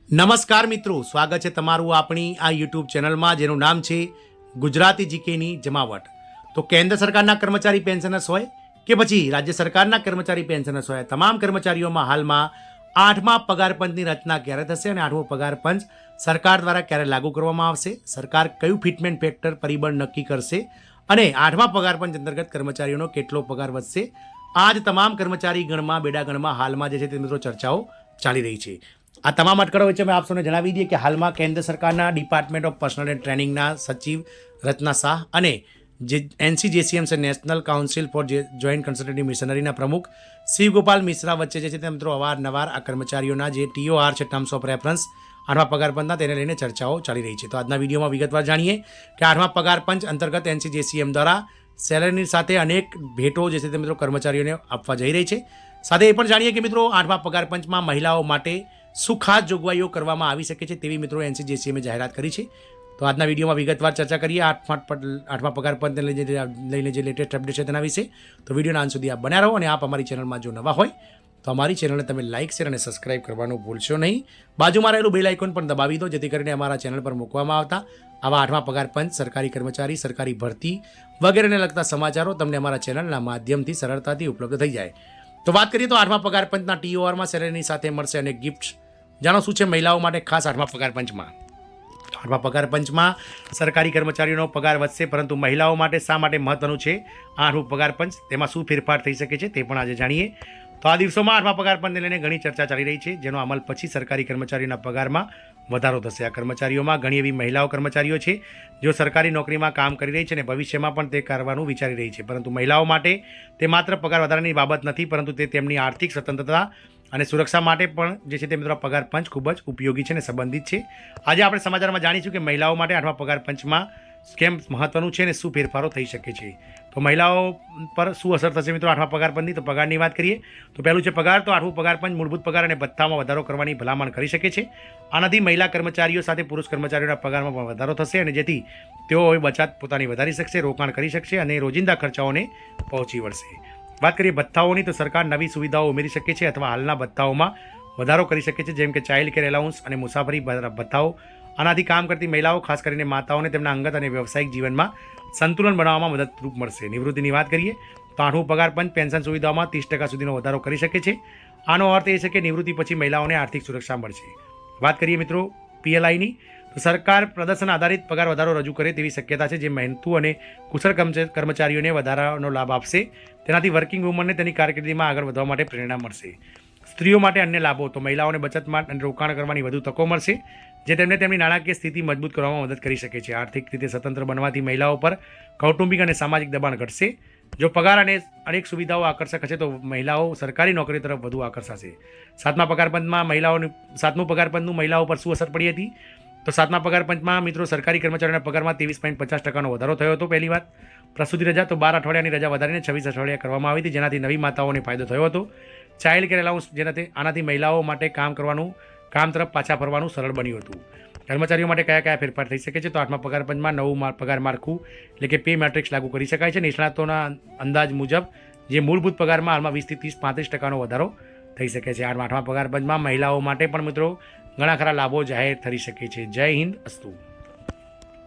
નમસ્કાર મિત્રો, સ્વાગત છે તમારું આપણી આ યુટ્યુબ ચેનલમાં જેનું નામ છે ગુજરાતી જીકેની જમાવટ. તો કેન્દ્ર સરકારના કર્મચારી પેન્શનર્સ હોય કે પછી રાજ્ય સરકારના કર્મચારી પેન્શનર્સ હોય, તમામ કર્મચારીઓમાં હાલમાં 8મા પગાર પંચની રચના ક્યારે થશે અને 8મો પગાર પંચ સરકાર દ્વારા ક્યારે લાગુ કરવામાં આવશે, સરકાર કયું ફિટમેન્ટ ફેક્ટર પરિબળ નક્કી કરશે અને 8મા પગાર પંચ અંતર્ગત કર્મચારીઓનો કેટલો પગાર વધશે, આ જ તમામ કર્મચારી ગણમાં બેડાગણમાં હાલમાં જે છે તે મિત્રો ચર્ચાઓ ચાલી રહી છે. આ તમામ અટકળો વચ્ચે મેં આપ સૌને જણાવી દઈએ કે હાલમાં કેન્દ્ર સરકારના ડિપાર્ટમેન્ટ ઓફ પર્સનલ એન્ડ ટ્રેનિંગના સચિવ રત્ના શાહ અને જે NCJCM છે, national council for joint consultative મિશનરીના પ્રમુખ શિવગોપાલ મિશ્રા વચ્ચે જે છે તે મિત્રો અવારનવાર આ કર્મચારીઓના જે TOR છે, ટર્મ્સ ઓફ રેફરન્સ 8મા પગાર પંચના, તેને લઈને ચર્ચાઓ ચાલી રહી છે. તો આજના વિડીયોમાં વિગતવાર જાણીએ કે 8મા પગાર પંચ અંતર્ગત NCJCM દ્વારા સેલરીની સાથે અનેક ભેટો જે છે તે મિત્રો કર્મચારીઓને આપવા જઈ રહી છે. સાથે એ પણ જાણીએ કે મિત્રો 8મા પગાર પંચમાં મહિલાઓ માટે શું ખાસ જોગવાઈઓ કરવામાં આવી શકે છે તેવી મિત્રો NCJCMએ જાહેરાત કરી છે. તો આજના વિડીયોમાં વિગતવાર ચર્ચા કરીએ 8મા પગાર પંચને લઈને જે લેટેસ્ટ અપડેટ છે તેના વિશે. તો વિડીયોના અંત સુધી આપ બન્યા રહો અને આપ અમારી ચેનલમાં જો નવા હોય તો અમારી ચેનલને તમે લાઇક, શેર અને સબસ્ક્રાઇબ કરવાનું ભૂલશો નહીં. બાજુમાં રહેલું બેલ આઇકોન પણ દબાવી દો જેથી કરીને અમારા ચેનલ પર મૂકવામાં આવતા આવા 8મા પગાર પંચ, સરકારી કર્મચારી, સરકારી ભરતી વગેરેને લગતા સમાચારો તમને અમારા ચેનલના માધ્યમથી સરળતાથી ઉપલબ્ધ થઈ જાય. તો વાત કરીએ તો 8મા પગાર પંચના TORમાં સેલેરીની સાથે મળશે અને ગિફ્ટ. જાણો શું છે મહિલાઓ માટે ખાસ 8મા પગાર પંચમાં. 8મા પગાર પંચમાં સરકારી કર્મચારીઓનો પગાર વધશે, પરંતુ મહિલાઓ માટે શા માટે મહત્વનું છે 8મું પગાર પંચ, તેમાં શું ફેરફાર થઈ શકે છે તે પણ આજે જાણીએ. તો આ દિવસોમાં 8મા પગાર પંચને લઈને ઘણી ચર્ચા ચાલી રહી છે, જેનો અમલ પછી સરકારી કર્મચારીઓના પગારમાં વધારો થશે. આ કર્મચારીઓમાં ઘણી એવી મહિલાઓ કર્મચારીઓ છે જેઓ સરકારી નોકરીમાં કામ કરી રહી છે અને ભવિષ્યમાં પણ તે કરવાનું વિચારી રહી છે. પરંતુ મહિલાઓ માટે તે માત્ર પગાર વધારાની બાબત નથી, પરંતુ તે તેમની આર્થિક સ્વતંત્રતા અને સુરક્ષા માટે પણ જે છે તે મિત્રો પગાર પંચ ખૂબ જ ઉપયોગી છે અને સંબંધિત છે. આજે આપણે સમાચારમાં જાણીશું કે મહિલાઓ માટે 8મા પગાર પંચમાં કેમ મહત્વનું છે અને શું ફેરફારો થઈ શકે છે. તો મહિલાઓ પર શું અસર થશે મિત્રો 8મા પગાર પંચની? તો પગારની વાત કરીએ તો પહેલું છે પગાર. તો 8મું પગાર પંચ મૂળભૂત પગાર અને ભથ્થામાં વધારો કરવાની ભલામણ કરી શકે છે. આનાથી મહિલા કર્મચારીઓ સાથે પુરુષ કર્મચારીઓના પગારમાં પણ વધારો થશે અને જેથી તેઓ હવે બચત પોતાની વધારી શકશે, રોકાણ કરી શકશે અને રોજિંદા ખર્ચાઓને પહોંચી વળશે. વાત કરીએ ભથ્થાઓની તો સરકાર નવી સુવિધાઓ ઉમેરી શકે છે અથવા હાલના ભથ્થાઓમાં વધારો કરી શકે છે, જેમ કે ચાઇલ્ડ કેર એલાઉન્સ અને મુસાફરી ભથ્થાઓ. આનાથી કામ કરતી મહિલાઓ, ખાસ કરીને માતાઓને તેમના અંગત અને વ્યવસાયિક જીવનમાં સંતુલન બનાવવામાં મદદરૂપ મળશે. નિવૃત્તિની વાત કરીએ તો 8મું પગાર પંચ પેન્શન સુવિધાઓમાં 30% સુધીનો વધારો કરી શકે છે. આનો અર્થ એ છે કે નિવૃત્તિ પછી મહિલાઓને આર્થિક સુરક્ષા મળશે. વાત કરીએ મિત્રો PLIની તો સરકાર પ્રદર્શન આધારિત પગાર વધારો રજૂ કરે તેવી શક્યતા છે, જે મહેનતુ અને કુશળ કર્મચારીઓને વધારાનો લાભ આપશે. તેનાથી વર્કિંગ વુમનને તેની કારકિર્દીમાં આગળ વધવા માટે પ્રેરણા મળશે. સ્ત્રીઓ માટે અન્ય લાભો તો મહિલાઓને બચત માટે અને રોકાણ કરવાની વધુ તકો મળશે, જે તેમને તેમની નાણાકીય સ્થિતિ મજબૂત કરવામાં મદદ કરી શકે છે. આર્થિક રીતે સ્વતંત્ર બનવાથી મહિલાઓ પર કૌટુંબિક અને સામાજિક દબાણ ઘટશે. જો પગાર અને અનેક સુવિધાઓ આકર્ષક હશે તો મહિલાઓ સરકારી નોકરી તરફ વધુ આકર્ષાશે. 7મા પગાર પંચમાં 7મું પગાર પંચનું મહિલાઓ પર શું અસર પડી હતી? તો 7મા પગાર પંચમાં મિત્રો સરકારી કર્મચારીઓના પગારમાં 23.50% વધારો થયો હતો. પહેલી વાત પ્રસૂતિ રજા તો 12 અઠવાડિયાની રજા વધારીને 26 અઠવાડિયા કરવામાં આવી હતી, જેનાથી નવી માતાઓને ફાયદો થયો હતો. ચાઇલ્ડ કેર એલાઉન્સ, આનાથી મહિલાઓ માટે કામ તરફ પાછા ફરવાનું સરળ બન્યું હતું. કર્મચારીઓ માટે કયા કયા ફેરફાર થઈ શકે છે? તો 8મા પગાર પંચમાં નવું પગાર માળખું એટલે કે પે મેટ્રિક્સ લાગુ કરી શકાય છે. નિષ્ણાતોના અંદાજ મુજબ જે મૂળભૂત પગારમાં હાલમાં 20 થી 35% વધારો થઈ શકે છે. 8મા પગાર પંચમાં મહિલાઓ માટે પણ મિત્રો ઘણા ખરા લાભો જાહેર થઈ શકે છે. જય હિન્દ, અસ્તુ.